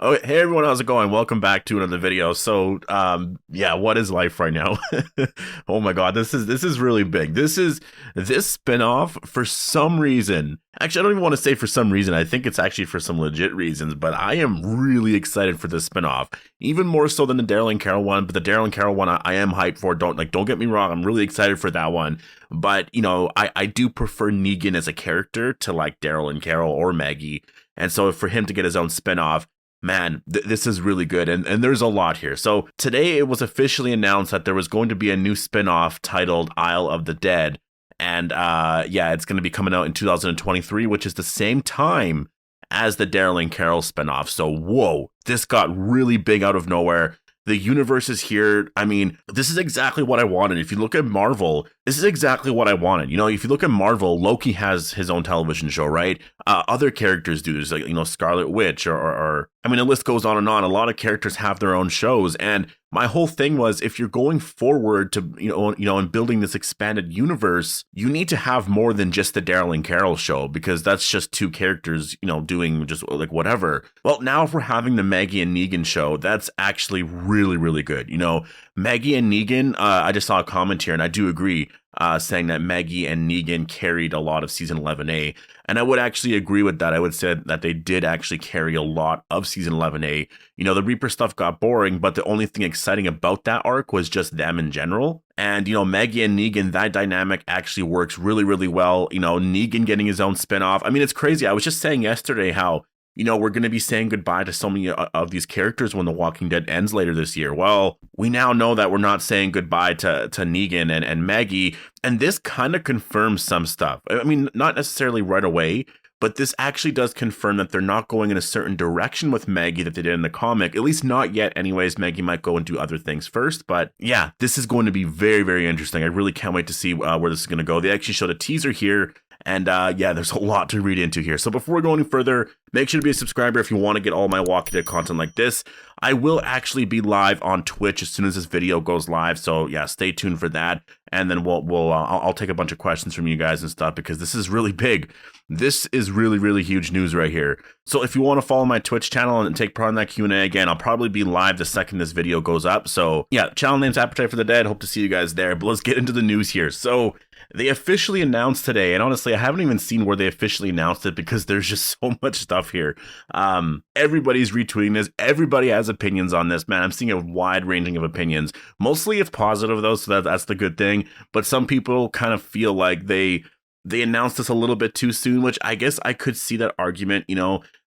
Oh, hey everyone, how's it going? Welcome back to another video. Yeah, what is life right now? Oh my God, this is really big. This spinoff for some reason. Actually, I don't even want to say for some reason. I think it's actually for some legit reasons. But I am really excited for this spinoff, even more so than the Daryl and Carol one. But the Daryl and Carol one, I am hyped for. Don't get me wrong. I'm really excited for that one. But I do prefer Negan as a character to like Daryl and Carol or Maggie. And so for him to get his own spinoff. Man, this is really good, and there's a lot here. So today it was officially announced that there was going to be a new spin-off titled Isle of the Dead, and yeah, it's going to be coming out in 2023, which is the same time as the Daryl and Carol spinoff. So whoa, this got really big out of nowhere. The universe is here. I mean, this is exactly what I wanted. If you look at Marvel, this is exactly what I wanted. If you look at Marvel, Loki has his own television show, right? Other characters do. There's like, Scarlet Witch or I mean, the list goes on and on. A lot of characters have their own shows. And my whole thing was, if you're going forward to, and building this expanded universe, you need to have more than just the Daryl and Carol show, because that's just two characters, doing just like whatever. Well, now if we're having the Maggie and Negan show, that's actually really, really good. Maggie and Negan, I just saw a comment here and I do agree, saying that Maggie and Negan carried a lot of season 11A. And I would actually agree with that. I would say that they did actually carry a lot of season 11A. The Reaper stuff got boring, but the only thing exciting about that arc was just them in general. And, Maggie and Negan, that dynamic actually works really, really well. Negan getting his own spinoff. I mean, it's crazy. I was just saying yesterday how, we're going to be saying goodbye to so many of these characters when The Walking Dead ends later this year. Well, we now know that we're not saying goodbye to Negan and Maggie, and this kind of confirms some stuff. I mean, not necessarily right away, but this actually does confirm that they're not going in a certain direction with Maggie that they did in the comic, at least not yet anyways. Maggie might go and do other things first, but yeah, this is going to be very, very interesting. I really can't wait to see where this is going to go. They actually showed a teaser here. And yeah, there's a lot to read into here. So before we go any further, make sure to be a subscriber if you want to get all my Walking Dead content like this. I will actually be live on Twitch as soon as this video goes live. So yeah, stay tuned for that. And then I'll take a bunch of questions from you guys and stuff, because this is really big. This is really, really huge news right here. So if you want to follow my Twitch channel and take part in that Q&A, again, I'll probably be live the second this video goes up. So yeah, channel name's Appetite for the Dead. Hope to see you guys there. But let's get into the news here. So they officially announced today, and honestly, I haven't even seen where they officially announced it because there's just so much stuff here. Everybody's retweeting this. Everybody has opinions on this, man. I'm seeing a wide ranging of opinions. Mostly it's positive though, so that's the good thing. But some people kind of feel like they announced this a little bit too soon, which I guess I could see that argument.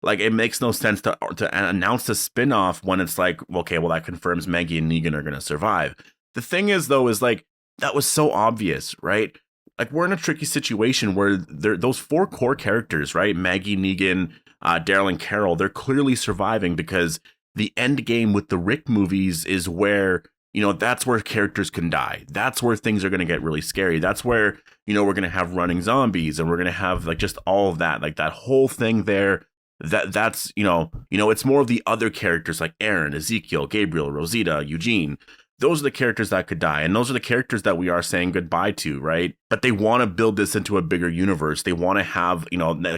Like it makes no sense to announce a spinoff when it's like, okay, well that confirms Maggie and Negan are going to survive. The thing is though, is like, that was so obvious, right? Like we're in a tricky situation where those four core characters, right? Maggie, Negan, Daryl, and Carol, they're clearly surviving because the end game with the Rick movies is where, that's where characters can die. That's where things are going to get really scary. That's where, we're going to have running zombies and we're going to have like just all of that, like that whole thing there. That's, it's more of the other characters like Aaron, Ezekiel, Gabriel, Rosita, Eugene. Those are the characters that could die. And those are the characters that we are saying goodbye to, right? But they want to build this into a bigger universe. They want to have,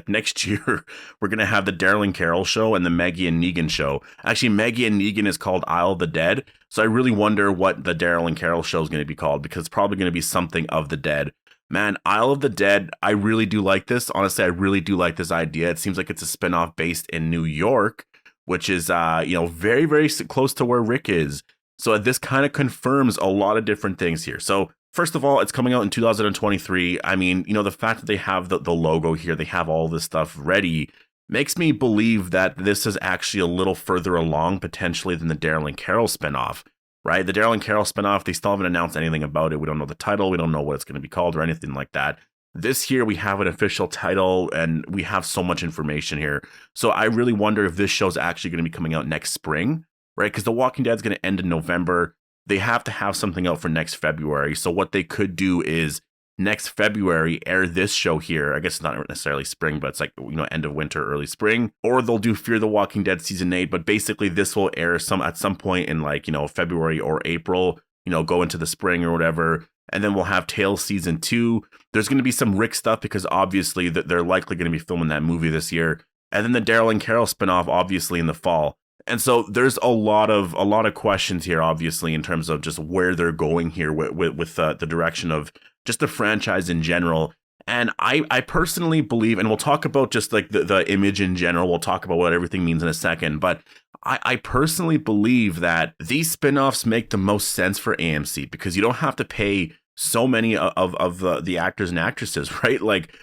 next year, we're going to have the Daryl and Carol show and the Maggie and Negan show. Actually, Maggie and Negan is called Isle of the Dead. So I really wonder what the Daryl and Carol show is going to be called, because it's probably going to be something of the dead. Man, Isle of the Dead, I really do like this. Honestly, I really do like this idea. It seems like it's a spinoff based in New York, which is, very, very close to where Rick is. So this kind of confirms a lot of different things here. So first of all, it's coming out in 2023. I mean, the fact that they have the logo here, they have all this stuff ready, makes me believe that this is actually a little further along potentially than the Daryl and Carol spinoff, right? The Daryl and Carol spinoff, they still haven't announced anything about it. We don't know the title. We don't know what it's going to be called or anything like that. This here, we have an official title and we have so much information here. So I really wonder if this show's actually going to be coming out next spring. Right, because The Walking Dead is going to end in November. They have to have something out for next February. So what they could do is next February air this show here. I guess it's not necessarily spring, but it's like, end of winter, early spring. Or they'll do Fear the Walking Dead season 8. But basically this will air at some point in like, February or April, go into the spring or whatever. And then we'll have Tales season 2. There's going to be some Rick stuff because obviously they're likely going to be filming that movie this year. And then the Daryl and Carol spinoff, obviously in the fall. And so there's a lot of questions here, obviously, in terms of just where they're going here with the direction of just the franchise in general. And I personally believe, and we'll talk about just like the image in general. We'll talk about what everything means in a second. But I personally believe that these spinoffs make the most sense for AMC because you don't have to pay so many of the actors and actresses, right? Like,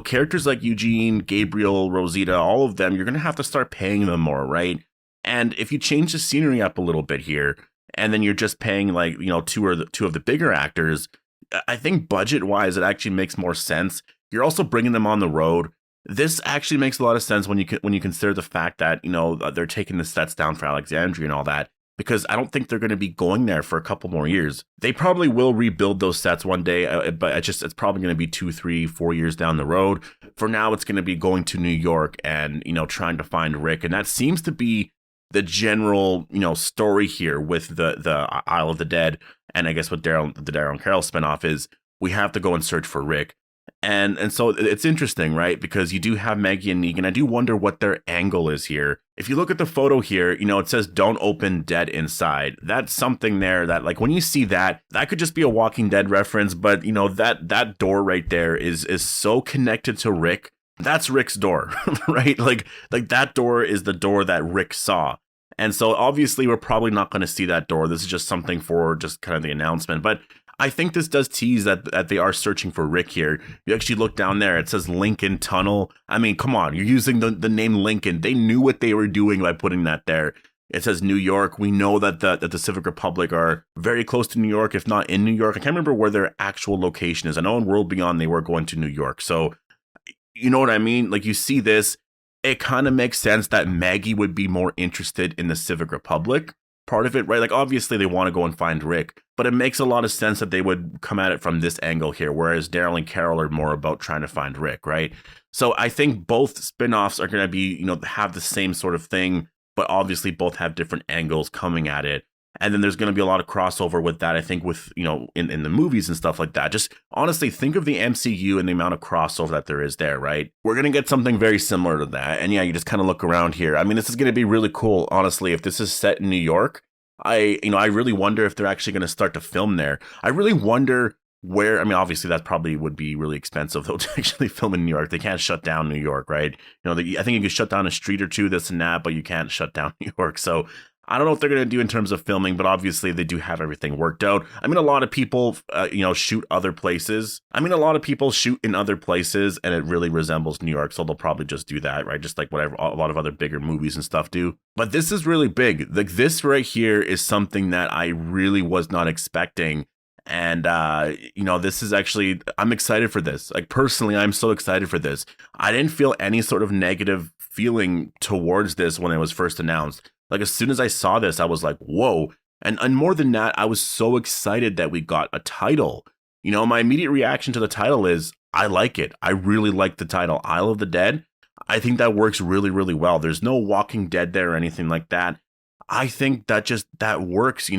characters like Eugene, Gabriel, Rosita, all of them, you're going to have to start paying them more, right? And if you change the scenery up a little bit here, and then you're just paying like, two of the bigger actors, I think budget wise, it actually makes more sense. You're also bringing them on the road. This actually makes a lot of sense when you consider the fact that, they're taking the sets down for Alexandria and all that, because I don't think they're going to be going there for a couple more years. They probably will rebuild those sets one day, but it's probably going to be 2, 3, 4 years down the road. For now, it's going to be going to New York and, trying to find Rick. And that seems to be the general, story here with the Isle of the Dead. And I guess what the Daryl and Carol spinoff is, we have to go and search for Rick. And so it's interesting, right? Because you do have Maggie and Negan. I do wonder what their angle is here. If you look at the photo here, it says "Don't open, dead inside." That's something there that, like, when you see that could just be a Walking Dead reference. But that door right there is so connected to Rick. That's Rick's door, right? Like that door is the door that Rick saw. And so obviously we're probably not going to see that door. This is just something for just kind of the announcement. But I think this does tease that they are searching for Rick here. You actually look down there, it says Lincoln Tunnel. I mean, come on, you're using the name Lincoln. They knew what they were doing by putting that there. It says New York. We know that the Civic Republic are very close to New York, if not in New York. I can't remember where their actual location is. I know in World Beyond they were going to New York. So you know what I mean? Like, you see this, it kind of makes sense that Maggie would be more interested in the Civic Republic part of it, right? Like, obviously they want to go and find Rick, but it makes a lot of sense that they would come at it from this angle here, whereas Daryl and Carol are more about trying to find Rick, right? So I think both spinoffs are going to be, have the same sort of thing, but obviously both have different angles coming at it. And then there's going to be a lot of crossover with that, I think, with, in the movies and stuff like that. Just honestly, think of the MCU and the amount of crossover that there is there, right? We're going to get something very similar to that. And yeah, you just kind of look around here. I mean, this is going to be really cool, honestly. If this is set in New York, I really wonder if they're actually going to start to film there. I really wonder where, I mean, obviously that probably would be really expensive though to actually film in New York. They can't shut down New York, right? I think you can shut down a street or two, this and that, but you can't shut down New York. So I don't know what they're going to do in terms of filming, but obviously they do have everything worked out. I mean, a lot of people, shoot other places. A lot of people shoot in other places and it really resembles New York. So they'll probably just do that, right? Just like whatever a lot of other bigger movies and stuff do. But this is really big. Like, this right here is something that I really was not expecting. And, this is actually, I'm excited for this. Like, personally, I'm so excited for this. I didn't feel any sort of negative feeling towards this when it was first announced. Like, as soon as I saw this, I was like, whoa. And more than that, I was so excited that we got a title. My immediate reaction to the title is, I like it. I really like the title, Isle of the Dead. I think that works really, really well. There's no Walking Dead there or anything like that. I think that works.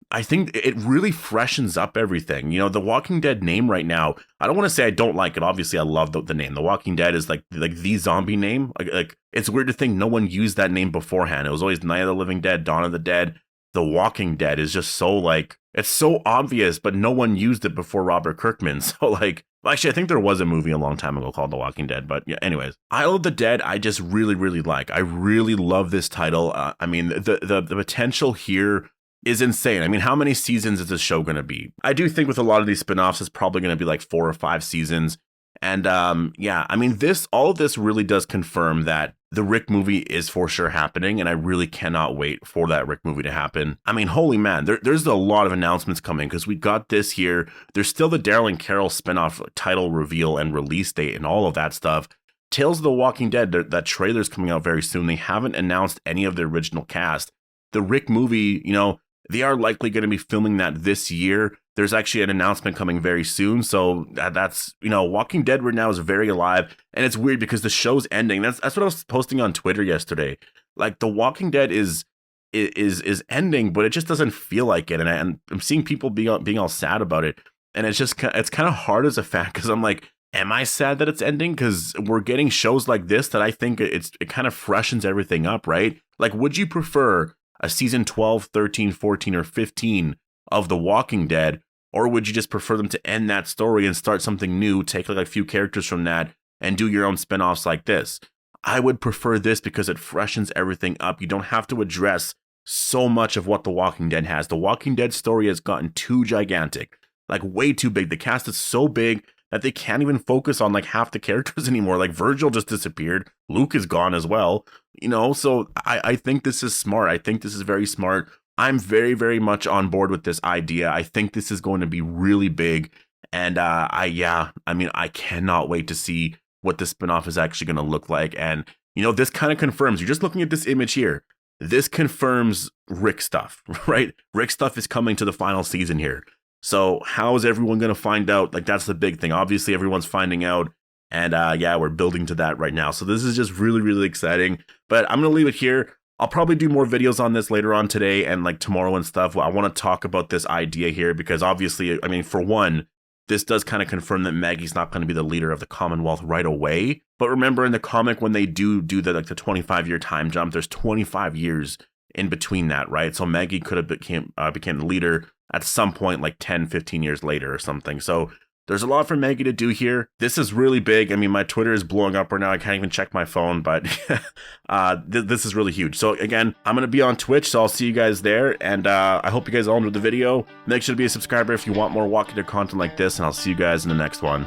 I think it really freshens up everything. The Walking Dead name right now, I don't want to say I don't like it. Obviously, I love the name. The Walking Dead is like the zombie name. Like it's weird to think no one used that name beforehand. It was always Night of the Living Dead, Dawn of the Dead. The Walking Dead is just so it's so obvious, but no one used it before Robert Kirkman. So actually, I think there was a movie a long time ago called The Walking Dead. But yeah, anyways, Isle of the Dead, I just really, really like. I really love this title. The potential here is insane. I mean, how many seasons is this show going to be? I do think with a lot of these spinoffs, it's probably going to be like 4 or 5 seasons. And all of this really does confirm that the Rick movie is for sure happening. And I really cannot wait for that Rick movie to happen. I mean, holy man, there's a lot of announcements coming because we got this here. There's still the Daryl and Carol spinoff title reveal and release date and all of that stuff. Tales of the Walking Dead, that trailer's coming out very soon. They haven't announced any of the original cast. The Rick movie, they are likely going to be filming that this year. There's actually an announcement coming very soon. So that's, Walking Dead right now is very alive. And it's weird because the show's ending. That's what I was posting on Twitter yesterday. Like, The Walking Dead is ending, but it just doesn't feel like it. And I'm seeing people being all sad about it. And it's kind of hard as a fan because I'm like, am I sad that it's ending? Because we're getting shows like this that I think it kind of freshens everything up, right? Like, would you prefer a season 12, 13, 14, or 15 of The Walking Dead, or would you just prefer them to end that story and start something new, take like a few characters from that, and do your own spinoffs like this? I would prefer this because it freshens everything up. You don't have to address so much of what The Walking Dead has. The Walking Dead story has gotten too gigantic, like way too big. The cast is so big that they can't even focus on like half the characters anymore. Like Virgil just disappeared. Luke is gone as well. You know, so I think this is smart. I think this is very smart. I'm very, very much on board with this idea. I think this is going to be really big. And I cannot wait to see what the spinoff is actually going to look like. And, you know, this kind of confirms, you're just looking at this image here. This confirms Rick stuff, right? Rick stuff is coming to the final season here. So how is everyone going to find out? Like, that's the big thing. Obviously, everyone's finding out. And we're building to that right now. So this is just really, really exciting. But I'm going to leave it here. I'll probably do more videos on this later on today and like tomorrow and stuff. I want to talk about this idea here because obviously, I mean, for one, this does kind of confirm that Maggie's not going to be the leader of the Commonwealth right away. But remember in the comic, when they do the 25-year time jump, there's 25 years in between that, right? So Maggie could have became the leader at some point, like 10, 15 years later or something. So there's a lot for Maggie to do here. This is really big. I mean, my Twitter is blowing up right now. I can't even check my phone, but this is really huge. So again, I'm going to be on Twitch, so I'll see you guys there. And I hope you guys all enjoyed the video. Make sure to be a subscriber if you want more Walking Dead content like this, and I'll see you guys in the next one.